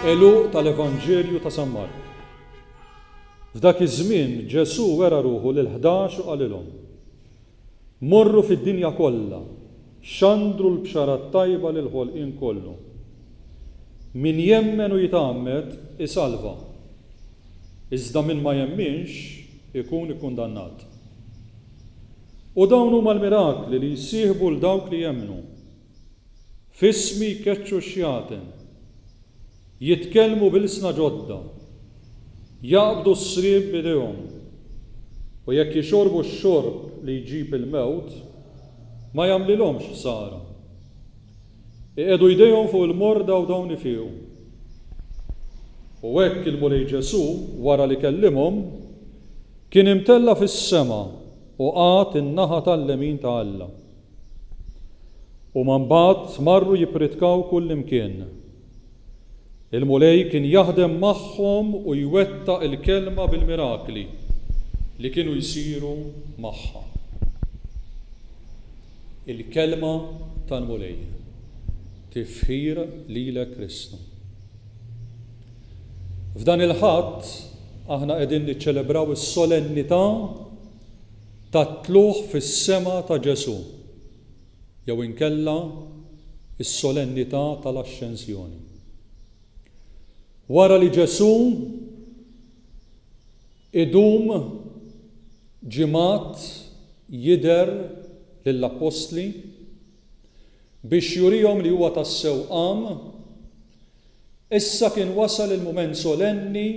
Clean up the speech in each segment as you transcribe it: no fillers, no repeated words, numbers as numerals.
Eluq tal-Evanġelju ta' San Mark. F'dak iż-żmien Ġesu wera ruħu lil-11 u qalilhom: Morru fid-dinja kollha, xandru l-bxara tajba lil ħolqien kollu. Min jemmen u jitgħammed isalva, iżda min ma jemminx ikun ikkundannat. U dawn huma l-mirakli li jsieħbu l dawk li jemmnu. F'ismi jkeċċu x-xjaten, jitkellmu bil-sna ġodda, jaqbdu s-srieb b'idejhom, u jekk jixorbu x-xorb li jġib il-mewt, ma jagħmlilhomx ħsara. Iqegħdu jdejhom fuq il-morda u dawn ifiequ. U hekk il-mulej Ġesu wara li kellimhom kien imtella fis-sema u qagħad in-naħa tal-lemin ta' Alla. U mbagħad marru jippritkaw kull imkien. Il-mulej kien jaħdem magħhom u jwettaq il-kelma bil-mirakli li kienu jsiru magħha. Il-kelma tal-mulej tifħir lilek Kristu. F'dan il-ħadd aħna qegħdin niċċelebraw is-solennità tat-tluħ fis-sema ta' Ġesu, jew inkella is-solennità tal-Asċensjoni. Wara li Ġesu idum ġimgħat jidher lill-Apostli biex jurihom li huwa tassew qam, issa kien wasal il-mument solenni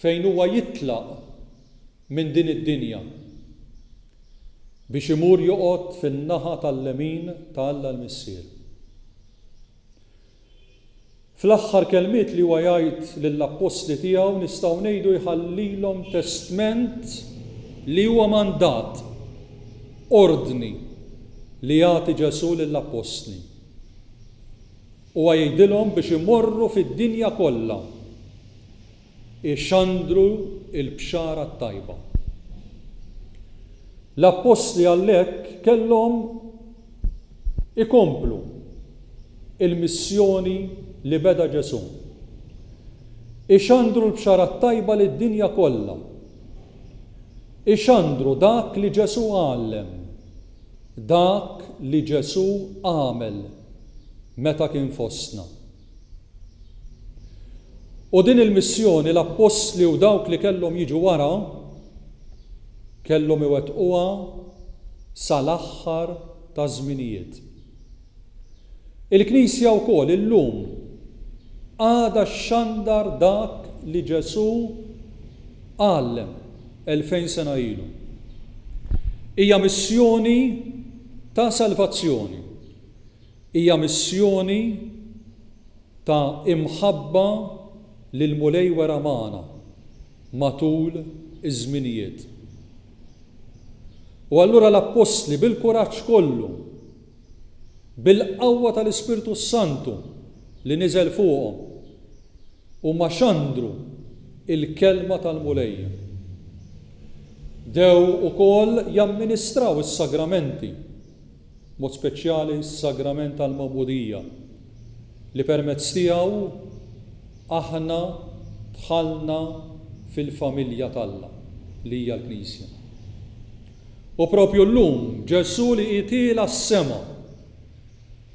fejn huwa jitlaq minn din id-dinja biex imur joqgħod fin-naħa tal-lemin ta' Alla l-Missier. Fl-aħħar kelmiet li huwa jgħid lill-Apostli tiegħu nistgħu ngħidu jħallilhom testament li huwa mandat, ordni li jagħti Ġesu lill-Apostli. Huwa jgħidilhom biex imorru fid-dinja kollha ixandru l-bxara tajba. L-Apostli għalhekk kellhom ikomplu il-missjoni li beda Ġesu. Ixandru l-bxara tajba lid-dinja kollha. Ixandru dak li Ġesu għallem, dak li Ġesu għamel meta kien fostna. U din il-missjoni l-Apostli u dawk li kellhom jiġu wara kellhom iwettquha sal-aħħar ta' żminijiet. Il-Knisja wkoll illum għadha xxandar dak li Ġesu għallem 2000 sena ilu. Hija missjoni ta' salvazzjoni. Hija missjoni ta' imħabba lil mulej wara magħna matul iż-żminijiet. U allura l-Apostli bil-kuraġġ kollu, bil-qawwa tal-Ispirtu Santu li niżel fuqhom huma xandru il-kelma tal-mulej. Dew ukoll jamministraw is-sagramenti, mod speċjali s-sagrament tal-Mawmudija li permezz tiegħu aħna dħalna fil-familja tal-Alla li hija l-Knisja. U propju llum Ġesu li qiegħed s-sema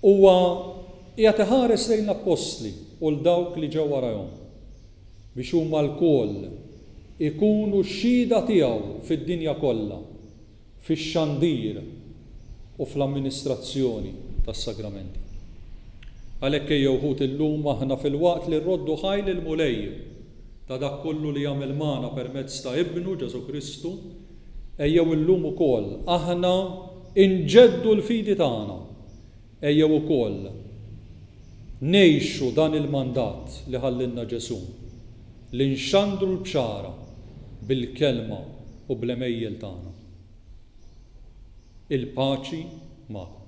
huwa qiegħed iħares lejn l-Apostli u l-dawk li ġew warahom biex huma lkoll ikunu x-xhieda tiegħu fid-dinja kollha, fix-xandir u fl-amministrazzjoni tas-sagramenti. Għalhekk ejjew ħut illum aħna fil-waqt li rroddu ħajl il-mulej ta' dak kollu li jagħmel magħna permezz ta' Ibnu Ġesu Kristu, ejjew illum ukoll aħna inġeddu l-fidi tagħna, ejjew ukoll ngħixu dan il-mandat li ħallilna Ġesu li nxandru l-bxara bil-kelma u bl-emejjel tagħna. Il-paċi magħkom.